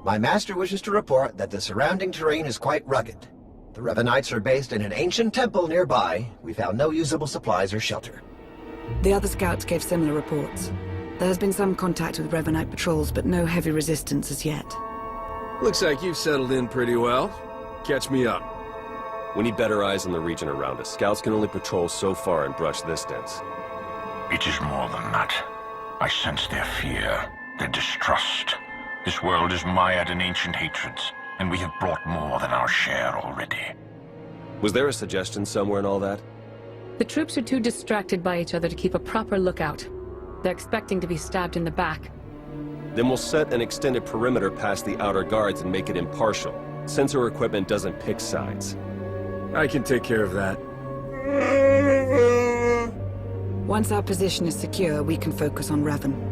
My master wishes to report that the surrounding terrain is quite rugged. The Revenites are based in an ancient temple nearby. We found no usable supplies or shelter. The other scouts gave similar reports. There has been some contact with Revenite patrols, but no heavy resistance as yet. Looks like you've settled in pretty well. Catch me up. We need better eyes on the region around us. Scouts can only patrol so far and brush this dense. It is more than that. I sense their fear, their distrust. This world is mired in ancient hatreds, and we have brought more than our share already. Was there a suggestion somewhere in all that? The troops are too distracted by each other to keep a proper lookout. They're expecting to be stabbed in the back. Then we'll set an extended perimeter past the outer guards and make it impartial. Sensor equipment doesn't pick sides. I can take care of that. Once our position is secure, we can focus on Revan.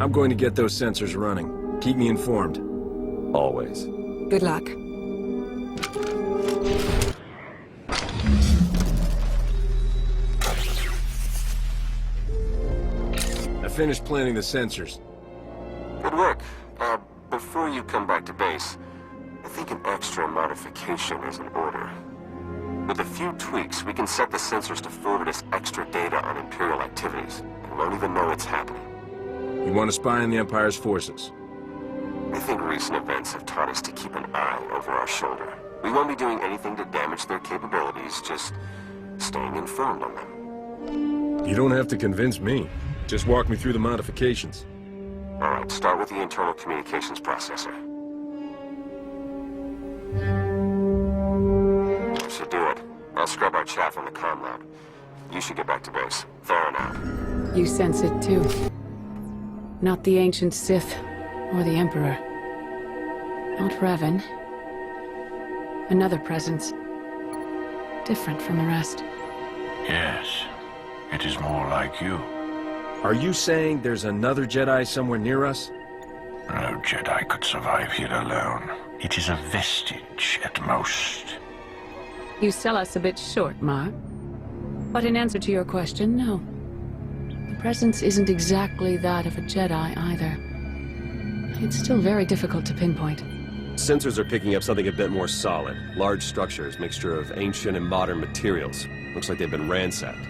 I'm going to get those sensors running. Keep me informed. Always. Good luck. I finished planning the sensors. Good work. Before you come back to base, I think an extra modification is in order. With a few tweaks, we can set the sensors to forward us extra data on Imperial activities. We won't even know it's happening. You want to spy on the Empire's forces? I think recent events have taught us to keep an eye over our shoulder. We won't be doing anything to damage their capabilities, just staying informed on them. You don't have to convince me. Just walk me through the modifications. All right, start with the internal communications processor. That should do it. I'll scrub our chat from the comm lab. You should get back to base. Theron out. You sense it too. Not the ancient Sith, or the Emperor. Not Revan. Another presence. Different from the rest. Yes, it is more like you. Are you saying there's another Jedi somewhere near us? No Jedi could survive here alone. It is a vestige at most. You sell us a bit short, Mar. But in answer to your question, no. The presence isn't exactly that of a Jedi, either. It's still very difficult to pinpoint. Sensors are picking up something a bit more solid. Large structures, mixture of ancient and modern materials. Looks like they've been ransacked.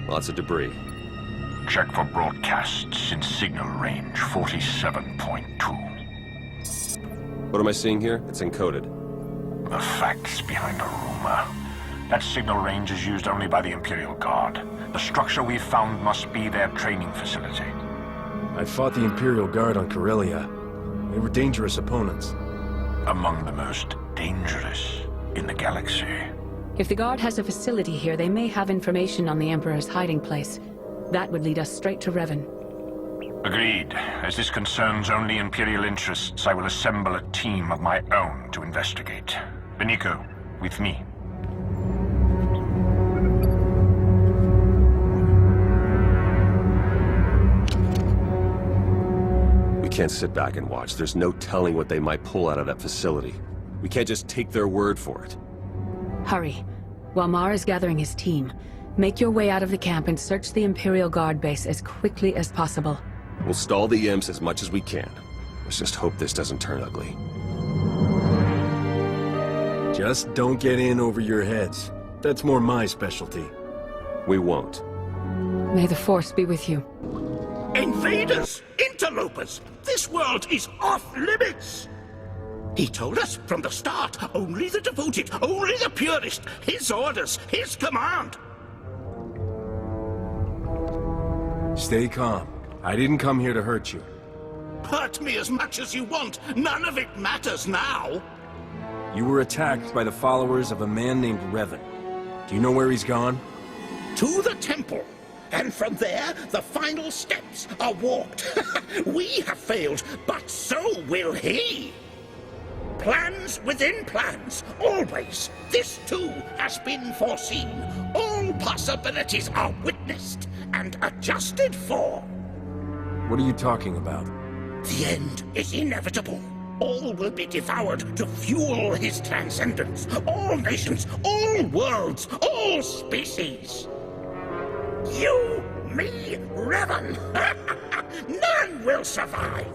Lots of debris. Check for broadcasts in signal range 47.2. What am I seeing here? It's encoded. The facts behind the rumor. That signal range is used only by the Imperial Guard. The structure we've found must be their training facility. I fought the Imperial Guard on Corellia. They were dangerous opponents. Among the most dangerous in the galaxy. If the Guard has a facility here, they may have information on the Emperor's hiding place. That would lead us straight to Revan. Agreed. As this concerns only Imperial interests, I will assemble a team of my own to investigate. Beniko, with me. We can't sit back and watch. There's no telling what they might pull out of that facility. We can't just take their word for it. Hurry. While Mar is gathering his team, make your way out of the camp and search the Imperial Guard base as quickly as possible. We'll stall the imps as much as we can. Let's just hope this doesn't turn ugly. Just don't get in over your heads. That's more my specialty. We won't. May the Force be with you. Invaders! Interlopers! This world is off limits! He told us from the start, only the devoted, only the purest, his orders, his command! Stay calm. I didn't come here to hurt you. Hurt me as much as you want, none of it matters now! You were attacked by the followers of a man named Revan. Do you know where he's gone? To the temple! And from there, the final steps are walked. We have failed, but so will he! Plans within plans, always. This too has been foreseen. All possibilities are witnessed and adjusted for. What are you talking about? The end is inevitable. All will be devoured to fuel his transcendence. All nations, all worlds, all species. You, me, Revan. None will survive!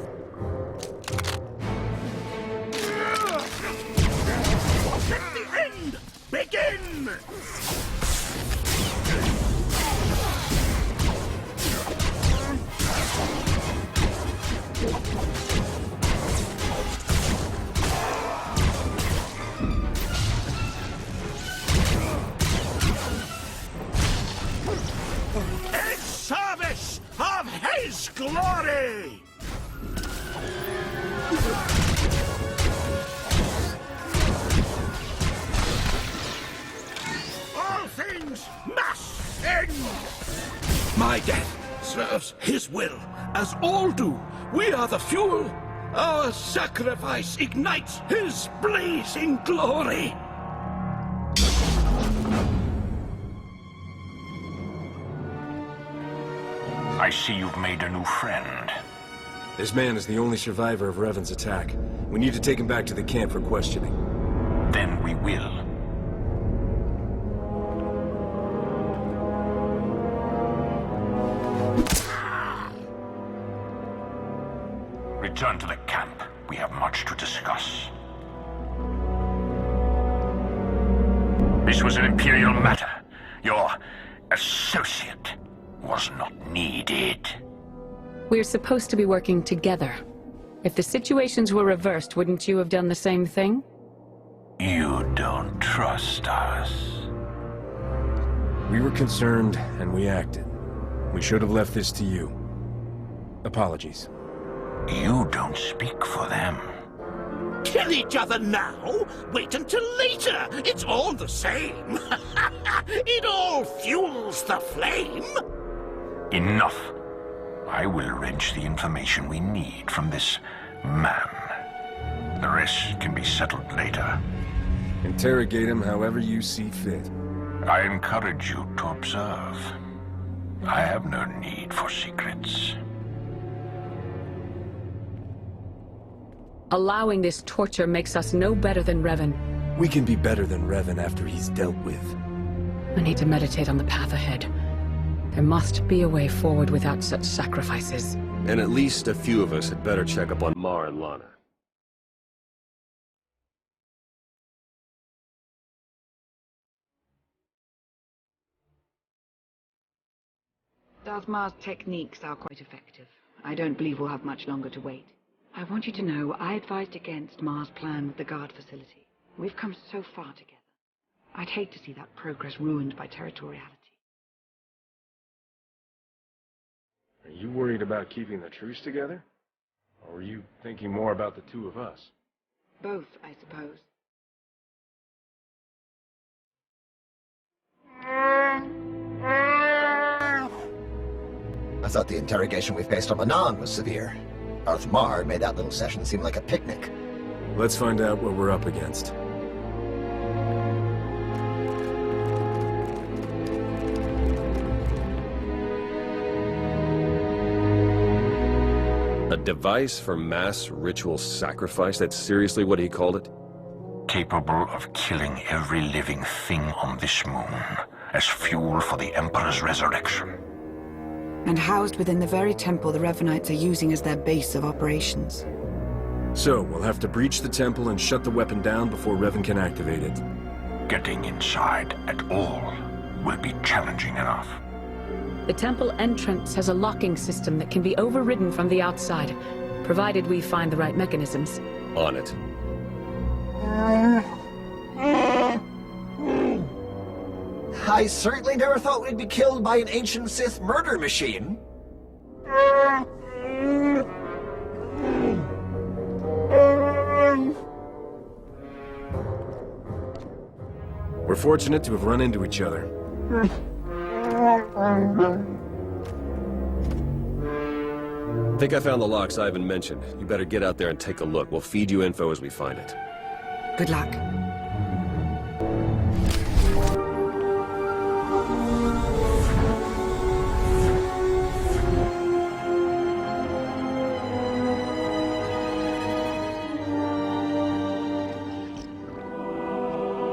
Let the end begin! In service of his glory! All things must end! My death serves his will, as all do. We are the fuel. Our sacrifice ignites his blazing glory. I see you've made a new friend. This man is the only survivor of Revan's attack. We need to take him back to the camp for questioning. Then we will. Return to the camp. We have much to discuss. This was an Imperial matter. Your associate was not needed. We're supposed to be working together. If the situations were reversed, wouldn't you have done the same thing? You don't trust us. We were concerned, and we acted. We should have left this to you. Apologies. You don't speak for them. Kill each other now? Wait until later! It's all the same! It all fuels the flame! Enough. I will wrench the information we need from this man. The rest can be settled later. Interrogate him however you see fit. I encourage you to observe. I have no need for secrets. Allowing this torture makes us no better than Revan. We can be better than Revan after he's dealt with. I need to meditate on the path ahead. There must be a way forward without such sacrifices. And at least a few of us had better check up on Mar and Lana. Darth Mar's techniques are quite effective. I don't believe we'll have much longer to wait. I want you to know I advised against Mar's plan with the guard facility. We've come so far together. I'd hate to see that progress ruined by territoriality. Are you worried about keeping the truce together? Or were you thinking more about the two of us? Both, I suppose. I thought the interrogation we faced on Manan was severe. Darth Mar made that little session seem like a picnic. Let's find out what we're up against. A device for mass ritual sacrifice? That's seriously what he called it? Capable of killing every living thing on this moon as fuel for the Emperor's resurrection. And housed within the very temple the Revanites are using as their base of operations. So, we'll have to breach the temple and shut the weapon down before Revan can activate it. Getting inside at all will be challenging enough. The temple entrance has a locking system that can be overridden from the outside, provided we find the right mechanisms. On it. I certainly never thought we'd be killed by an ancient Sith murder machine. We're fortunate to have run into each other. I think I found the locks Ivan mentioned. You better get out there and take a look. We'll feed you info as we find it. Good luck.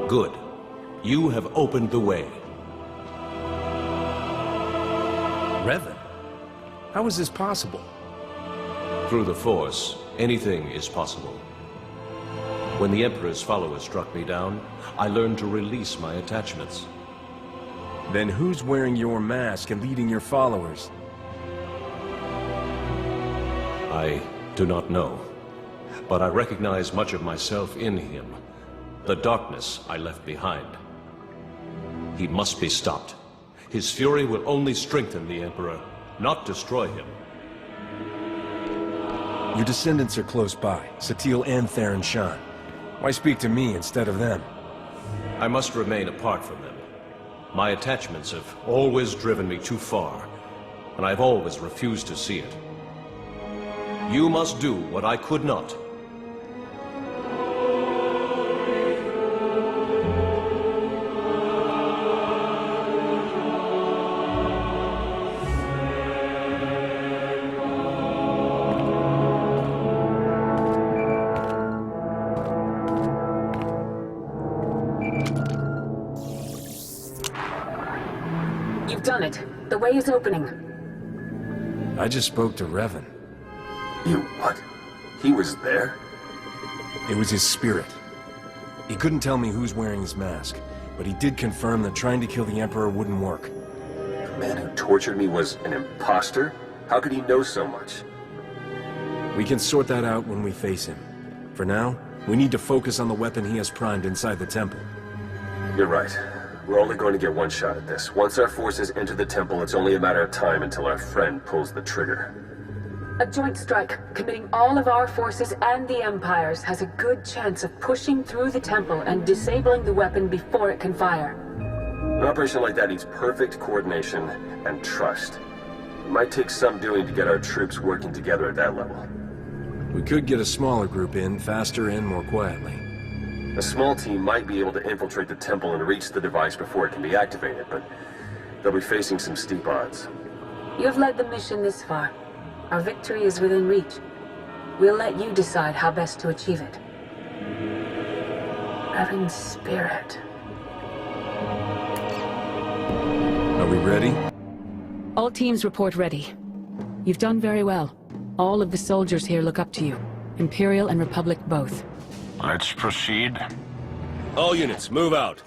Good. You have opened the way. Revan? How is this possible? Through the Force, anything is possible. When the Emperor's followers struck me down, I learned to release my attachments. Then who's wearing your mask and leading your followers? I do not know, but I recognize much of myself in him. The darkness I left behind. He must be stopped. His fury will only strengthen the Emperor, not destroy him. Your descendants are close by, Satil and Theron Shan. Why speak to me instead of them? I must remain apart from them. My attachments have always driven me too far, and I've always refused to see it. You must do what I could not. You've done it. The way is opening. I just spoke to Revan. You what? He was there? It was his spirit. He couldn't tell me who's wearing his mask, but he did confirm that trying to kill the Emperor wouldn't work. The man who tortured me was an imposter? How could he know so much? We can sort that out when we face him. For now, we need to focus on the weapon he has primed inside the temple. You're right. We're only going to get one shot at this. Once our forces enter the temple, it's only a matter of time until our friend pulls the trigger. A joint strike, committing all of our forces and the Empire's, has a good chance of pushing through the temple and disabling the weapon before it can fire. An operation like that needs perfect coordination and trust. It might take some doing to get our troops working together at that level. We could get a smaller group in, faster and more quietly. A small team might be able to infiltrate the temple and reach the device before it can be activated, but they'll be facing some steep odds. You have led the mission this far. Our victory is within reach. We'll let you decide how best to achieve it. Revan's spirit. Are we ready? All teams report ready. You've done very well. All of the soldiers here look up to you. Imperial and Republic both. Let's proceed. All units, move out.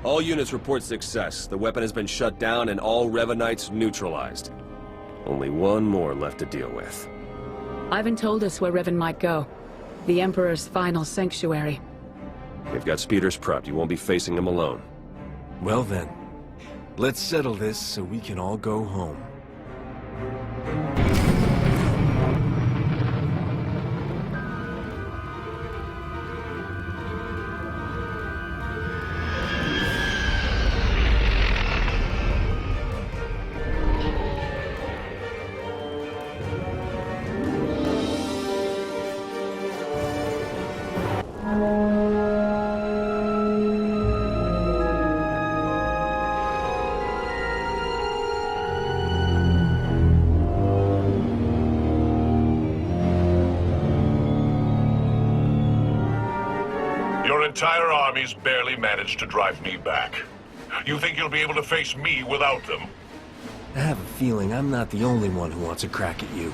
All units report success. The weapon has been shut down and all Revanites neutralized. Only one more left to deal with. Ivan told us where Revan might go. The Emperor's final sanctuary. They've got speeders prepped. You won't be facing them alone. Well then, let's settle this so we can all go home. Your entire army's barely managed to drive me back. You think you'll be able to face me without them? I have a feeling I'm not the only one who wants a crack at you.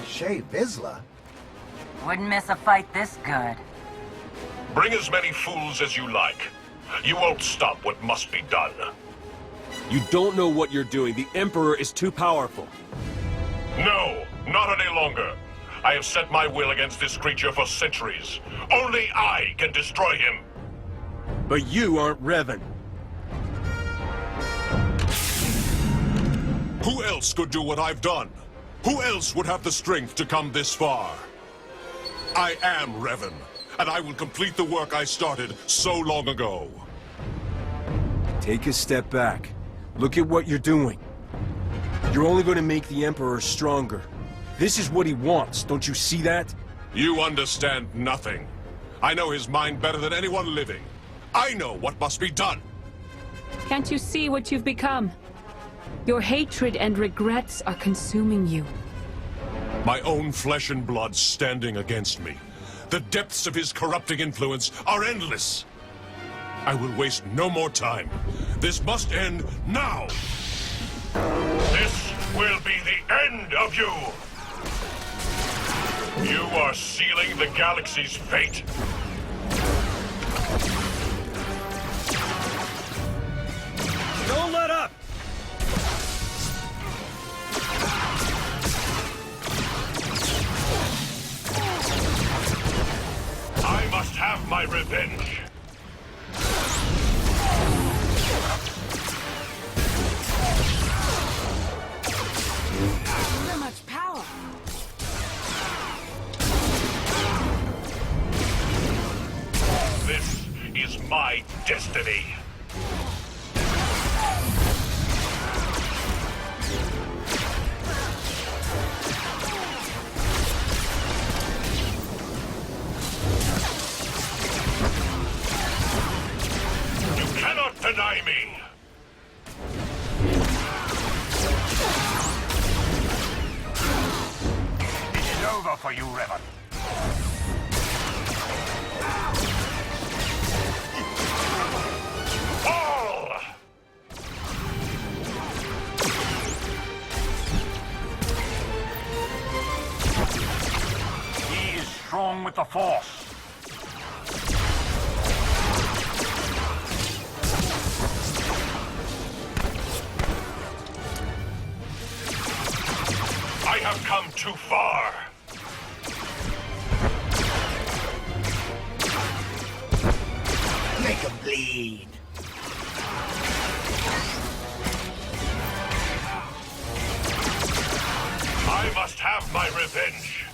Shay Vizsla? Wouldn't miss a fight this good. Bring as many fools as you like. You won't stop what must be done. You don't know what you're doing. The Emperor is too powerful. No, not any longer. I have set my will against this creature for centuries. Only I can destroy him. But you aren't Revan. Who else could do what I've done? Who else would have the strength to come this far? I am Revan, and I will complete the work I started so long ago. Take a step back. Look at what you're doing. You're only going to make the Emperor stronger. This is what he wants, don't you see that? You understand nothing. I know his mind better than anyone living. I know what must be done. Can't you see what you've become? Your hatred and regrets are consuming you. My own flesh and blood standing against me. The depths of his corrupting influence are endless. I will waste no more time. This must end now! This will be the end of you! You are sealing the galaxy's fate. Don't let up! I must have my revenge. So much power. This is my destiny. You cannot deny me. It is over for you, Revan. Fall! He is strong with the Force. I have come too far. Make him bleed. I must have my revenge.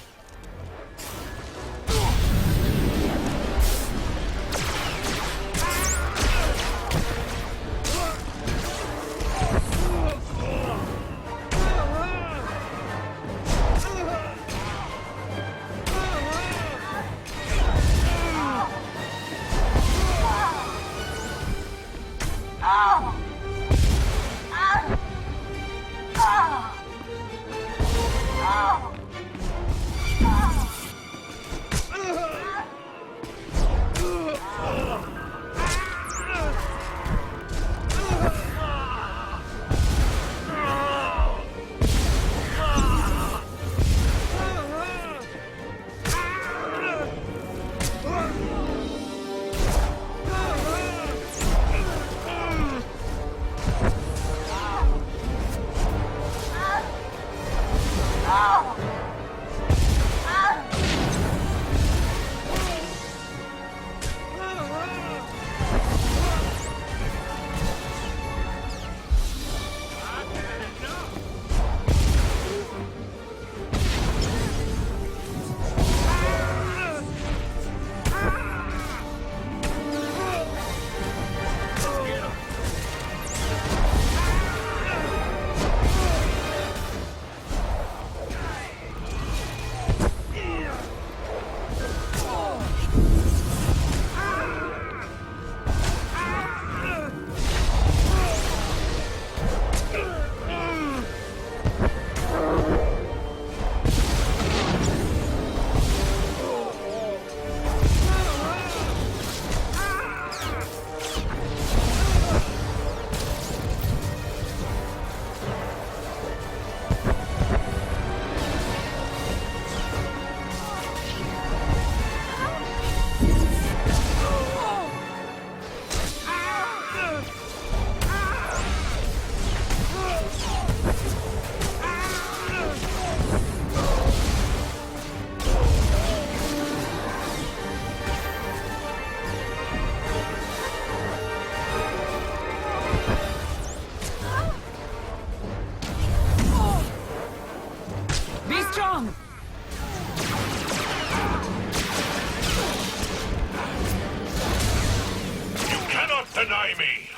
Deny me!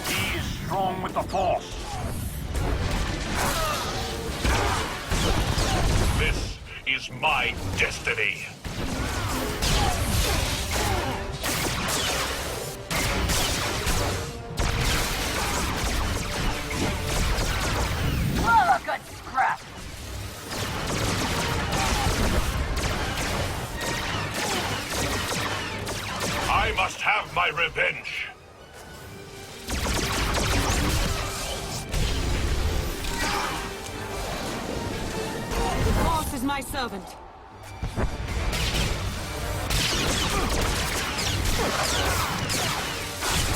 He is strong with the Force. This is my destiny. Oh, good scrap. I must have my revenge. The Force is my servant.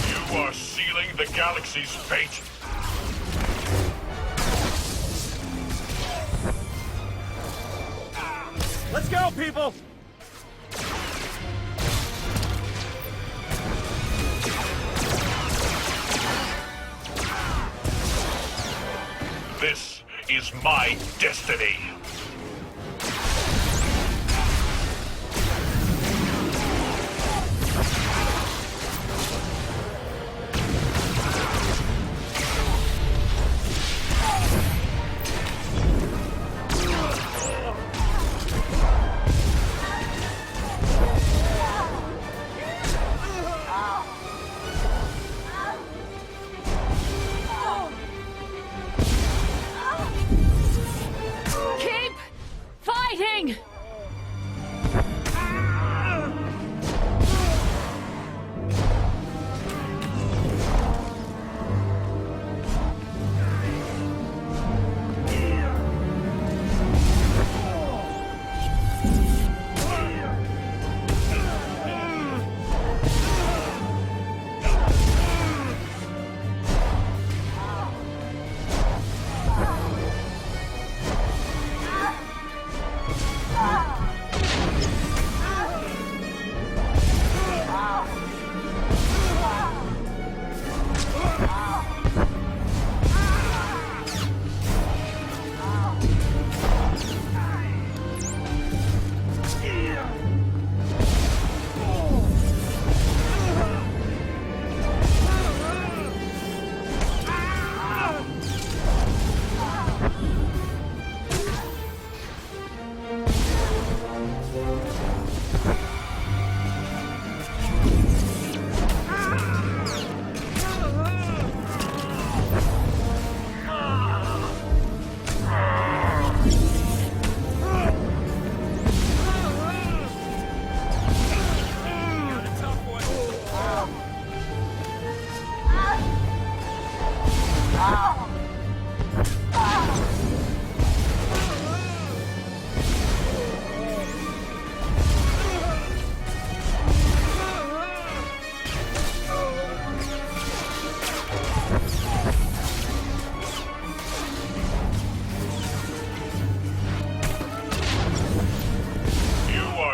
You are sealing the galaxy's fate. Let's go, people! This is my destiny. Keep fighting!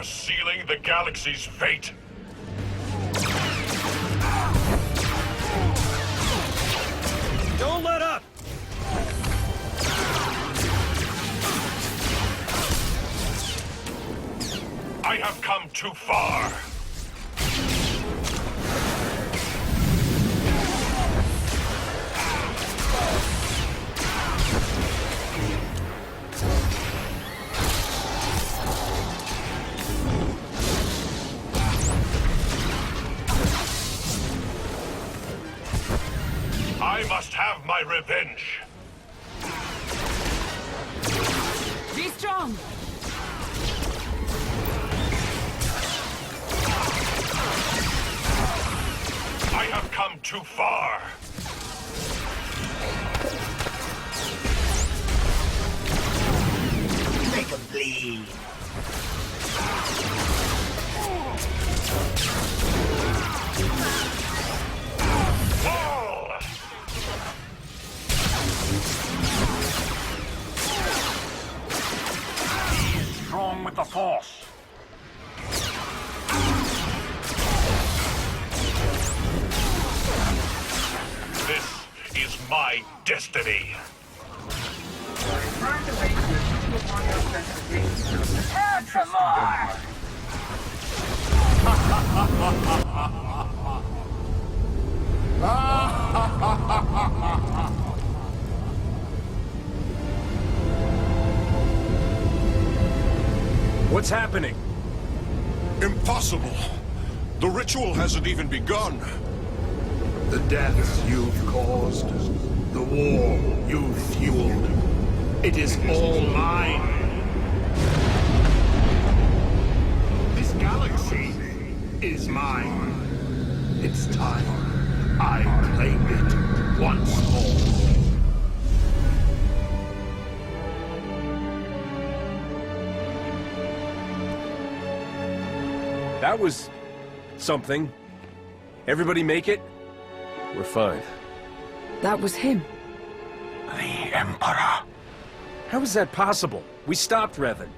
Sealing the galaxy's fate. Don't let up! I have come too far. I must have my revenge. Be strong! I have come too far. Make 'em bleed. Fall! He is strong with the Force. This is my destiny. Return to base. Have some more! What's happening? Impossible. The ritual hasn't even begun. The deaths you've caused, the war you've fueled, it is all mine. This galaxy is mine. It's time I claimed it once more. That was... something. Everybody make it? We're fine. That was him. The Emperor. How is that possible? We stopped Revan.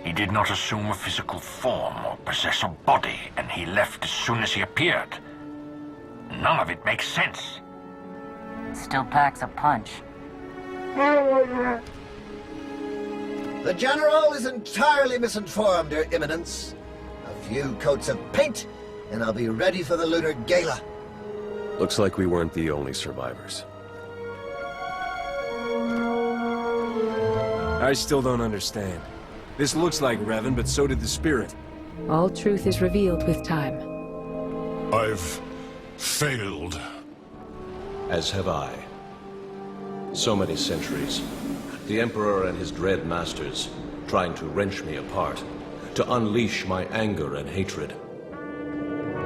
He did not assume a physical form or possess a body, and he left as soon as he appeared. None of it makes sense. Still packs a punch. The General is entirely misinformed, Your Eminence. A few coats of paint, and I'll be ready for the Lunar Gala. Looks like we weren't the only survivors. I still don't understand. This looks like Revan, but so did the spirit. All truth is revealed with time. I've failed. As have I. So many centuries. The Emperor and his dread masters, trying to wrench me apart, to unleash my anger and hatred.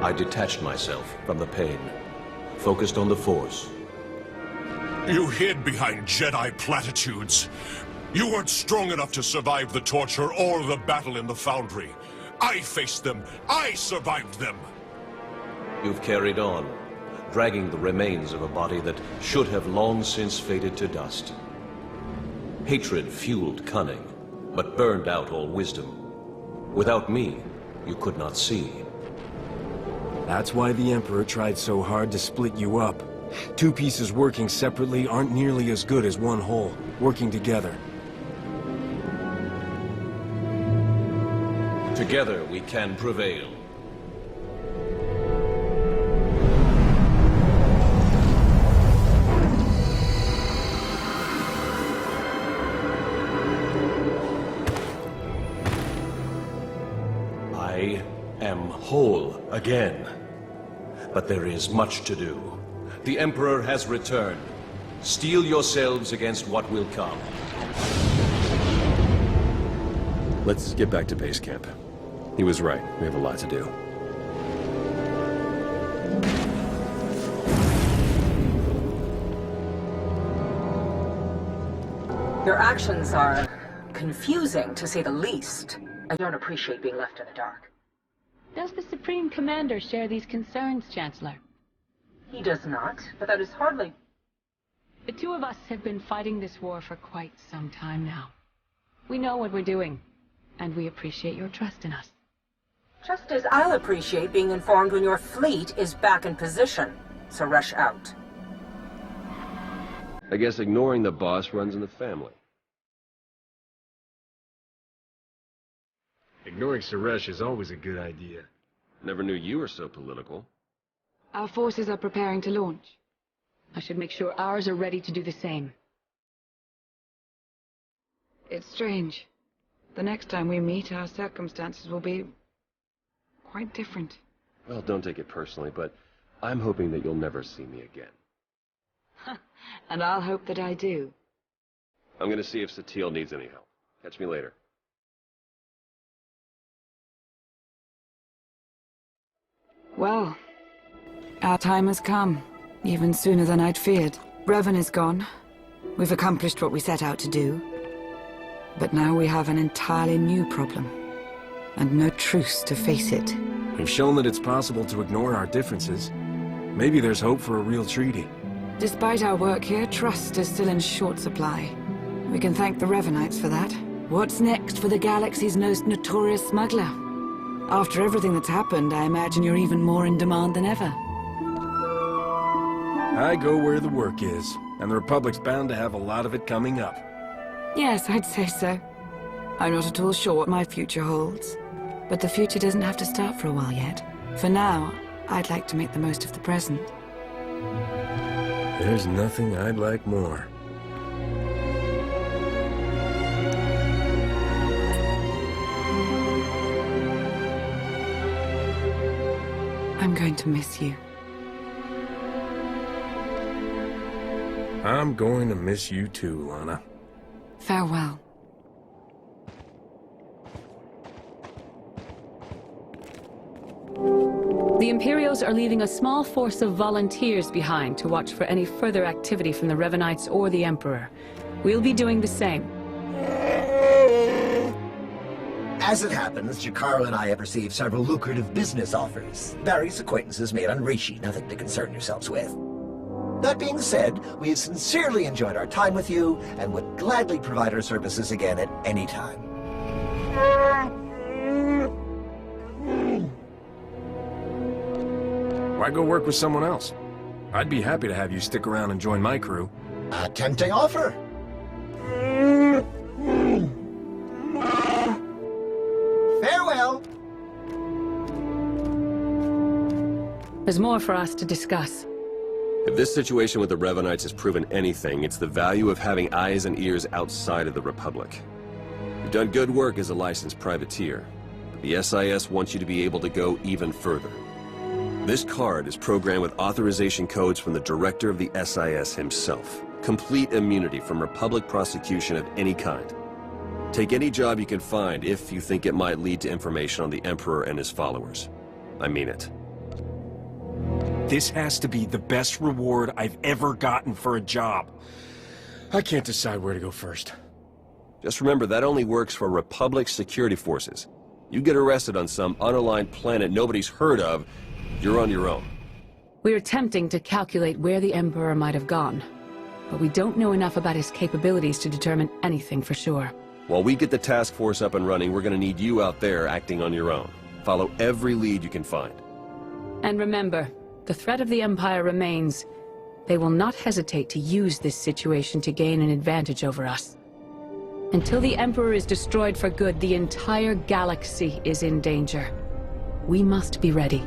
I detached myself from the pain, focused on the Force. You hid behind Jedi platitudes. You weren't strong enough to survive the torture or the battle in the Foundry. I faced them. I survived them. You've carried on, dragging the remains of a body that should have long since faded to dust. Hatred fueled cunning, but burned out all wisdom. Without me, you could not see. That's why the Emperor tried so hard to split you up. Two pieces working separately aren't nearly as good as one whole, working together. Together we can prevail. I am whole again. But there is much to do. The Emperor has returned. Steel yourselves against what will come. Let's get back to base camp. He was right. We have a lot to do. Your actions are confusing, to say the least. I don't appreciate being left in the dark. Does the Supreme Commander share these concerns, Chancellor? He does not, but that is hardly... The two of us have been fighting this war for quite some time now. We know what we're doing, and we appreciate your trust in us. Just as I'll appreciate being informed when your fleet is back in position, so rush out. I guess ignoring the boss runs in the family. Ignoring Suresh is always a good idea. Never knew you were so political. Our forces are preparing to launch. I should make sure ours are ready to do the same. It's strange. The next time we meet, our circumstances will be quite different. Well, don't take it personally, but I'm hoping that you'll never see me again. And I'll hope that I do. I'm gonna see if Satele needs any help. Catch me later. Well, our time has come, even sooner than I'd feared. Revan is gone. We've accomplished what we set out to do. But now we have an entirely new problem, and no truce to face it. We've shown that it's possible to ignore our differences. Maybe there's hope for a real treaty. Despite our work here, trust is still in short supply. We can thank the Revanites for that. What's next for the galaxy's most notorious smuggler? After everything that's happened, I imagine you're even more in demand than ever. I go where the work is, and the Republic's bound to have a lot of it coming up. Yes, I'd say so. I'm not at all sure what my future holds. But the future doesn't have to start for a while yet. For now, I'd like to make the most of the present. There's nothing I'd like more. I'm going to miss you. I'm going to miss you too, Lana. Farewell. The Imperials are leaving a small force of volunteers behind to watch for any further activity from the Revenites or the Emperor. We'll be doing the same. As it happens, Jakaro and I have received several lucrative business offers. Various acquaintances made on Rishi, nothing to concern yourselves with. That being said, we have sincerely enjoyed our time with you and would gladly provide our services again at any time. Why go work with someone else? I'd be happy to have you stick around and join my crew. A tempting offer. Farewell. There's more for us to discuss. If this situation with the Revenites has proven anything, it's the value of having eyes and ears outside of the Republic. You've done good work as a licensed privateer, but the SIS wants you to be able to go even further. This card is programmed with authorization codes from the director of the SIS himself. Complete immunity from Republic prosecution of any kind. Take any job you can find if you think it might lead to information on the Emperor and his followers. I mean it. This has to be the best reward I've ever gotten for a job. I can't decide where to go first. Just remember, that only works for Republic security forces. You get arrested on some unaligned planet nobody's heard of, you're on your own. We're attempting to calculate where the Emperor might have gone, but we don't know enough about his capabilities to determine anything for sure. While we get the task force up and running, we're gonna need you out there acting on your own. Follow every lead you can find. And remember, the threat of the Empire remains. They will not hesitate to use this situation to gain an advantage over us. Until the Emperor is destroyed for good, the entire galaxy is in danger. We must be ready.